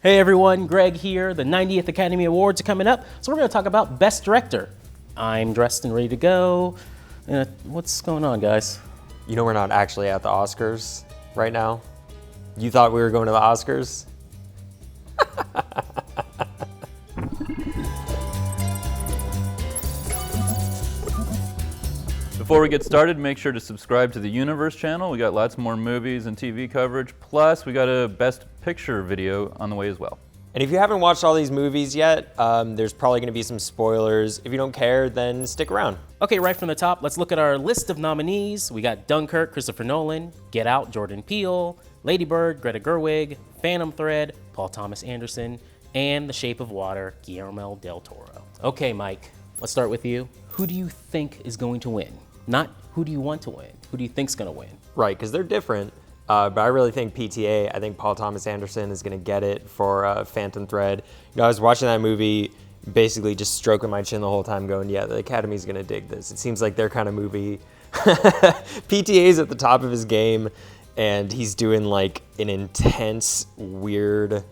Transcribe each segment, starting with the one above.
Hey everyone, Greg here. The 90th Academy Awards are coming up, so we're going to talk about Best Director. I'm dressed and ready to go. What's going on, guys? You know we're not actually at the Oscars right now? You thought we were going to the Oscars? Before we get started, make sure to subscribe to the Universe channel. We got lots more movies and TV coverage. Plus, we got a Best Picture video on the way as well. And if you haven't watched all these movies yet, there's probably gonna be some spoilers. If you don't care, then stick around. Okay, right from the top, let's look at our list of nominees. We got Dunkirk, Christopher Nolan, Get Out, Jordan Peele, Lady Bird, Greta Gerwig, Phantom Thread, Paul Thomas Anderson, and The Shape of Water, Guillermo del Toro. Okay, Mike, let's start with you. Who do you think is going to win? Not who do you want to win, who do you think's gonna win? Right, because they're different. But I really think PTA, I think Paul Thomas Anderson is gonna get it for Phantom Thread. You know, I was watching that movie, basically just stroking my chin the whole time going, yeah, the Academy's gonna dig this. It seems like their kind of movie. PTA's at the top of his game, and he's doing like an intense, weird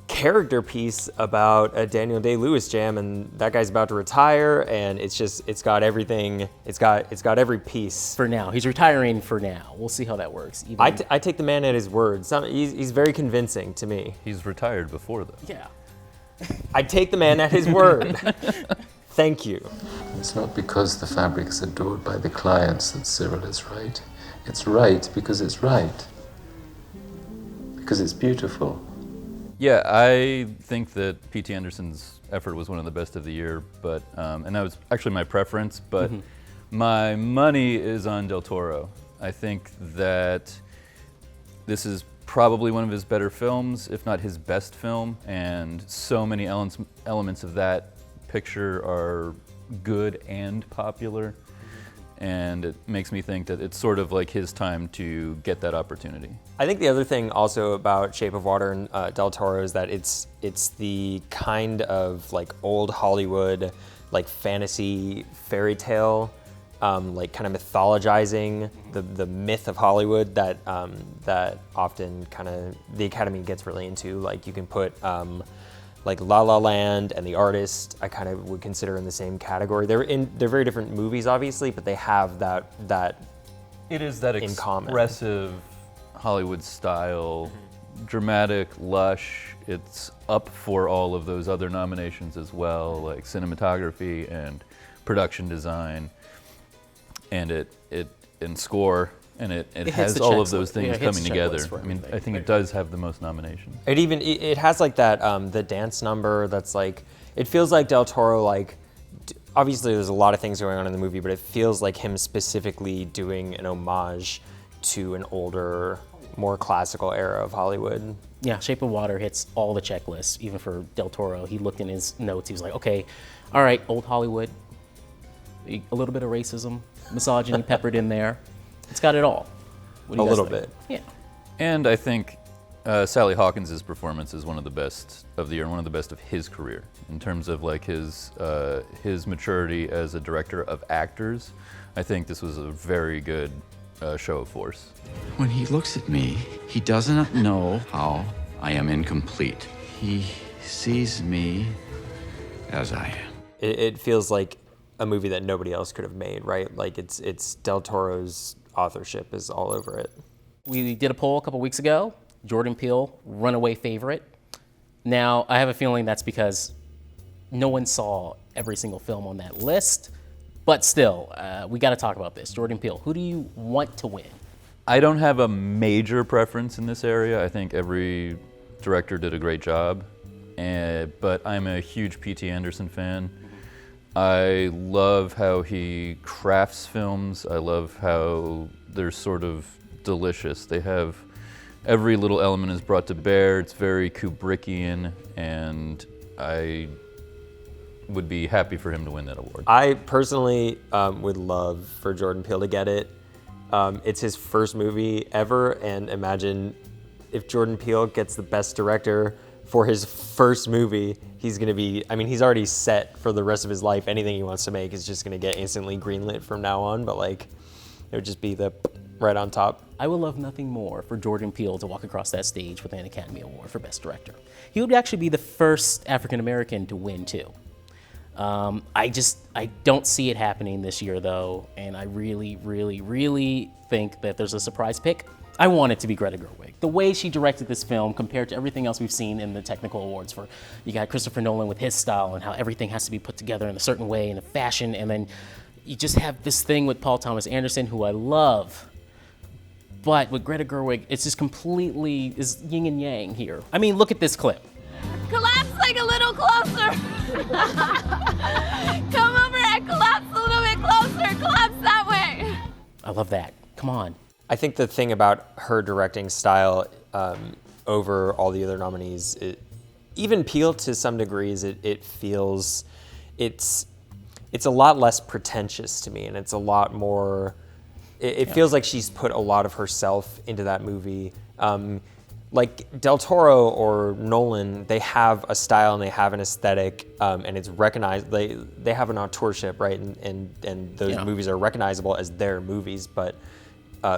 character piece about a Daniel Day-Lewis jam, and that guy's about to retire, and it's got everything. It's got every piece. For now, he's retiring for now. We'll see how that works. I take the man at his word. He's very convincing to me. He's retired before though. Yeah. I take the man at his word. Thank you. It's not because the fabric is adored by the clients that Cyril is right. It's right because it's right. Because it's beautiful. Yeah, I think that P.T. Anderson's effort was one of the best of the year, but and that was actually my preference, but my money is on Del Toro. I think that this is probably one of his better films, if not his best film, and so many elements of that picture are good and popular, and it makes me think that it's sort of like his time to get that opportunity. I think the other thing also about Shape of Water and Del Toro is that it's the kind of like old Hollywood, like fantasy fairy tale, like kind of mythologizing the myth of Hollywood that that often kind of the Academy gets really into. Like you can put like La La Land and The Artist, I kind of would consider in the same category. They're very different movies, obviously, but they have that It is that in common. expressive Hollywood style, dramatic, lush. It's up for all of those other nominations as well, like cinematography and production design, and it score, and it has all of those things coming together. I mean, I think it does have the most nominations. It has like that the dance number that's like, it feels like Del Toro, like obviously there's a lot of things going on in the movie, but it feels like him specifically doing an homage to an older, more classical era of Hollywood. Yeah, Shape of Water hits all the checklists, even for Del Toro. He looked in his notes, he was like, okay, all right, old Hollywood, a little bit of racism, misogyny peppered in there. It's got it all. What do you guys little think? bit. Yeah. And I think Sally Hawkins' performance is one of the best of the year and one of the best of his career in terms of like his maturity as a director of actors. I think this was a very good show of force. When he looks at me, he does not know how I am incomplete. He sees me as I am. It feels like a movie that nobody else could have made, right? Like it's Del Toro's authorship is all over it. We did a poll a couple weeks ago. Jordan Peele, runaway favorite. Now, I have a feeling that's because no one saw every single film on that list, but still, we got to talk about this. Jordan Peele, who do you want to win? I don't have a major preference in this area. I think every director did a great job, but I'm a huge P.T. Anderson fan. I love how he crafts films. I love how they're sort of delicious. They have every little element is brought to bear. It's very Kubrickian, and I would be happy for him to win that award. I personally would love for Jordan Peele to get it. It's his first movie ever, and imagine if Jordan Peele gets the Best Director for his first movie, he's gonna be, I mean, he's already set for the rest of his life. Anything he wants to make is just gonna get instantly greenlit from now on, but like, it would just be the right on top. I would love nothing more for Jordan Peele to walk across that stage with an Academy Award for Best Director. He would actually be the first African American to win too. I don't see it happening this year though, and I really, really, really think that there's a surprise pick. I want it to be Greta Gerwig. The way she directed this film compared to everything else we've seen in the technical awards for, you got Christopher Nolan with his style and how everything has to be put together in a certain way, in a fashion, and then you just have this thing with Paul Thomas Anderson, who I love. But with Greta Gerwig, it's just completely is yin and yang here. I mean, look at this clip. Collapse like a little closer. Come over and collapse a little bit closer. Collapse that way. I love that. Come on. I think the thing about her directing style over all the other nominees, even Peele to some degrees, it feels, it's a lot less pretentious to me, and it's a lot more, it feels like she's put a lot of herself into that movie. Like Del Toro or Nolan, they have a style and they have an aesthetic, and it's recognized. They have an auteurship, right? And those movies are recognizable as their movies. But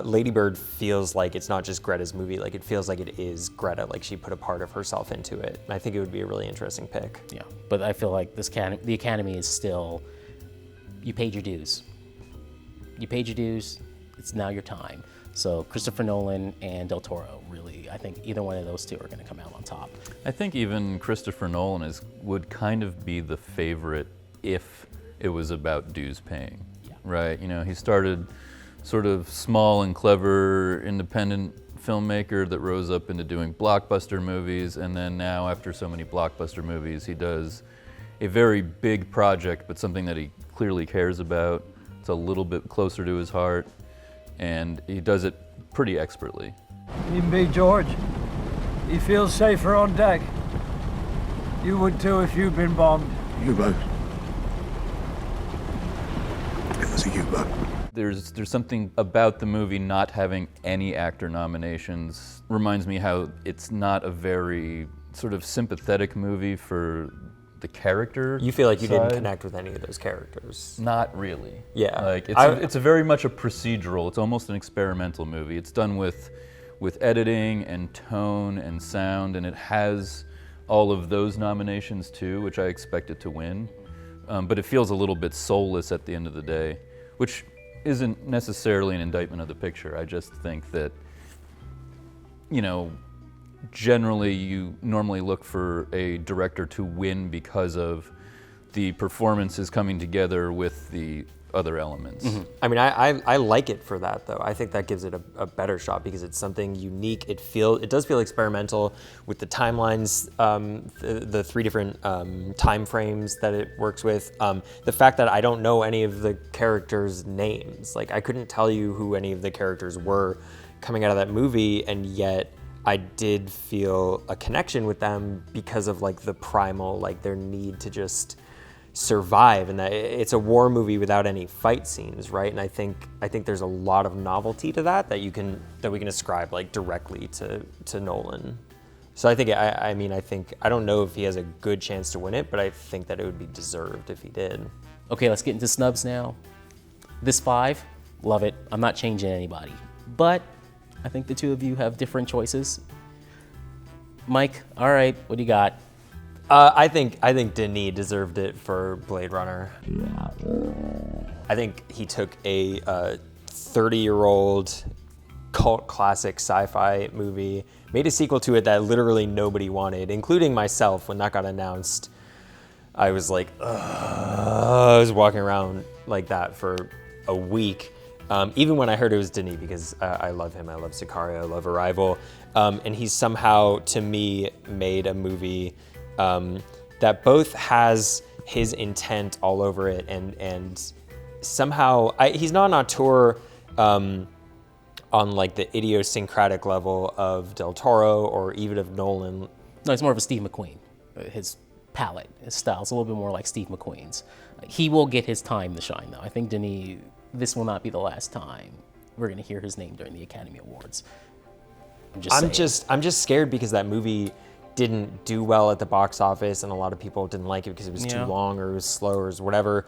Lady Bird feels like it's not just Greta's movie. Like it feels like it is Greta. Like she put a part of herself into it. And I think it would be a really interesting pick. Yeah, but I feel like the Academy is still, you paid your dues. You paid your dues. It's now your time. So Christopher Nolan and Del Toro, really, I think either one of those two are going to come out on top. I think even Christopher Nolan would kind of be the favorite if it was about dues paying, right? You know, he started sort of small and clever independent filmmaker that rose up into doing blockbuster movies, and then now after so many blockbuster movies, he does a very big project, but something that he clearly cares about. It's a little bit closer to his heart, and he does it pretty expertly. Even me, George. He feels safer on deck. You would too if you'd been bombed. U-boat. It was a U-boat. There's something about the movie not having any actor nominations. Reminds me how it's not a very sort of sympathetic movie for the character. You feel like you didn't side. connect with any of those characters. Not really. Yeah. Like it's a very much a procedural. It's almost an experimental movie. It's done with editing and tone and sound, and it has all of those nominations too, which I expect it to win. But it feels a little bit soulless at the end of the day, which isn't necessarily an indictment of the picture. I just think that, you know, generally you normally look for a director to win because of the performances coming together with the other elements. Mm-hmm. I mean, I like it for that though. I think that gives it a better shot because it's something unique. It does feel experimental with the timelines, the three different time frames that it works with. The fact that I don't know any of the characters' names, like I couldn't tell you who any of the characters were coming out of that movie, and yet I did feel a connection with them because of like the primal, like their need to just survive, and that it's a war movie without any fight scenes, right? And I think there's a lot of novelty to that we can ascribe like directly to Nolan. So I think I don't know if he has a good chance to win it, but I think that it would be deserved if he did. Okay, let's get into snubs now. This 5, love it. I'm not changing anybody, but I think the two of you have different choices. Mike, all right, what do you got? I think Denis deserved it for Blade Runner. I think he took a 30-year-old cult classic sci-fi movie, made a sequel to it that literally nobody wanted, including myself. When that got announced, I was like, I was walking around like that for a week. Even when I heard it was Denis, because I love him. I love Sicario, I love Arrival. And he somehow, to me, made a movie that both has his intent all over it, and somehow he's not an auteur on like the idiosyncratic level of Del Toro or even of Nolan. No, it's more of a Steve McQueen. His palette, his style is a little bit more like Steve McQueen's. He will get his time to shine, though. I think Denis, this will not be the last time we're going to hear his name during the Academy Awards. I'm just scared because that movie didn't do well at the box office, and a lot of people didn't like it because it was too long or it was slow or whatever.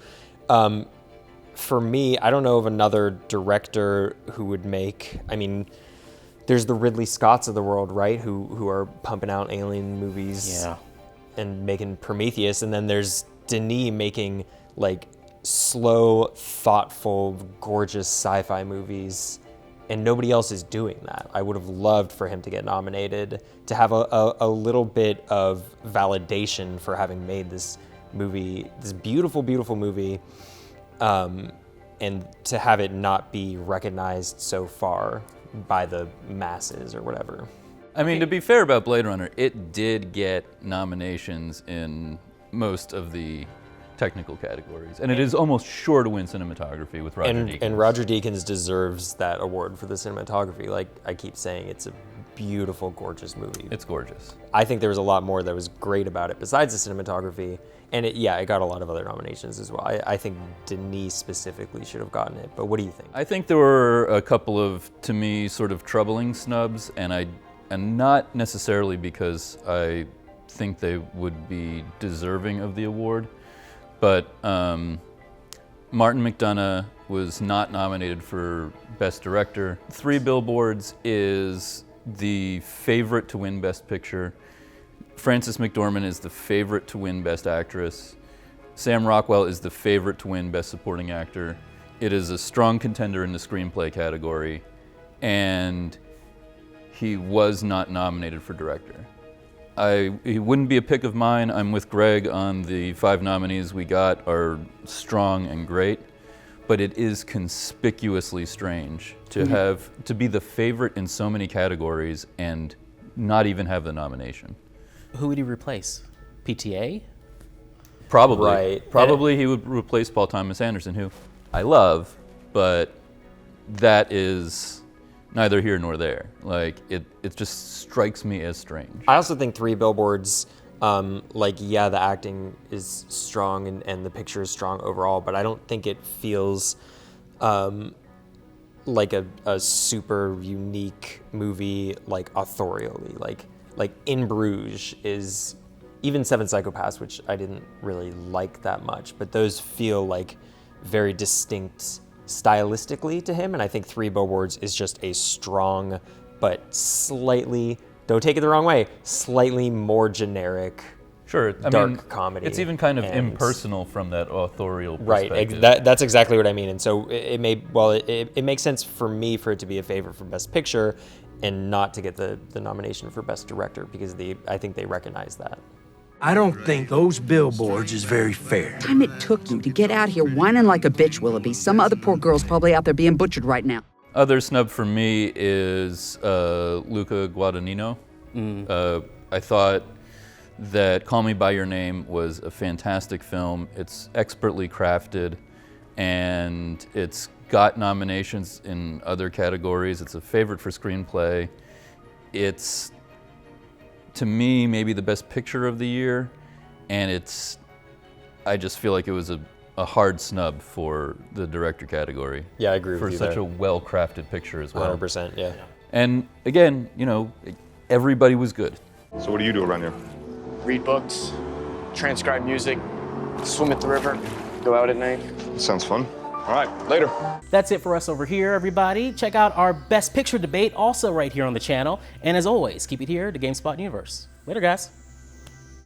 for me, I don't know of another director who would make, I mean, there's the Ridley Scotts of the world, right? Who are pumping out alien movies and making Prometheus. And then there's Denis making like slow, thoughtful, gorgeous sci-fi movies. And nobody else is doing that. I would have loved for him to get nominated, to have a little bit of validation for having made this movie, this beautiful, beautiful movie, and to have it not be recognized so far by the masses or whatever. I mean, to be fair about Blade Runner, it did get nominations in most of the technical categories, and it is almost sure to win cinematography with Roger Deakins. And Roger Deakins deserves that award for the cinematography. Like I keep saying, it's a beautiful, gorgeous movie. It's gorgeous. I think there was a lot more that was great about it besides the cinematography, and it got a lot of other nominations as well. I think Denis specifically should have gotten it, but what do you think? I think there were a couple of, to me, sort of troubling snubs, and not necessarily because I think they would be deserving of the award, but Martin McDonagh was not nominated for Best Director. 3 Billboards is the favorite to win Best Picture. Frances McDormand is the favorite to win Best Actress. Sam Rockwell is the favorite to win Best Supporting Actor. It is a strong contender in the screenplay category, and he was not nominated for director. He wouldn't be a pick of mine. I'm with Greg on the 5 nominees we got are strong and great, but it is conspicuously strange to be the favorite in so many categories and not even have the nomination. Who would he replace? PTA? Probably. Right. Probably he would replace Paul Thomas Anderson, who I love, but that is neither here nor there. Like, it just strikes me as strange. I also think 3 Billboards, the acting is strong and the picture is strong overall, but I don't think it feels like a super unique movie, like authorially. Like In Bruges is, even 7 Psychopaths, which I didn't really like that much, but those feel like very distinct stylistically to him, and I think 3 Billboards is just a strong but slightly, don't take it the wrong way, slightly more generic dark comedy. It's even kind of impersonal from that authorial perspective. Right, that's exactly what I mean. And so it makes sense for me for it to be a favorite for Best Picture and not to get the nomination for Best Director, because I think they recognize that. I don't think those Billboards is very fair. Time it took you to get out here whining like a bitch, Willoughby. Some other poor girl's probably out there being butchered right now. Other snub for me is Luca Guadagnino. I thought that Call Me By Your Name was a fantastic film. It's expertly crafted, and it's got nominations in other categories. It's a favorite for screenplay. It's, to me, maybe the best picture of the year, and I just feel like it was a hard snub for the director category. Yeah, I agree with for you such there. a well-crafted picture as well. 100%, yeah. And again, everybody was good. So what do you do around here? Read books, transcribe music, swim at the river, go out at night. Sounds fun. All right, later. That's it for us over here, everybody. Check out our Best Picture debate also right here on the channel. And as always, keep it here to GameSpot Universe. Later, guys.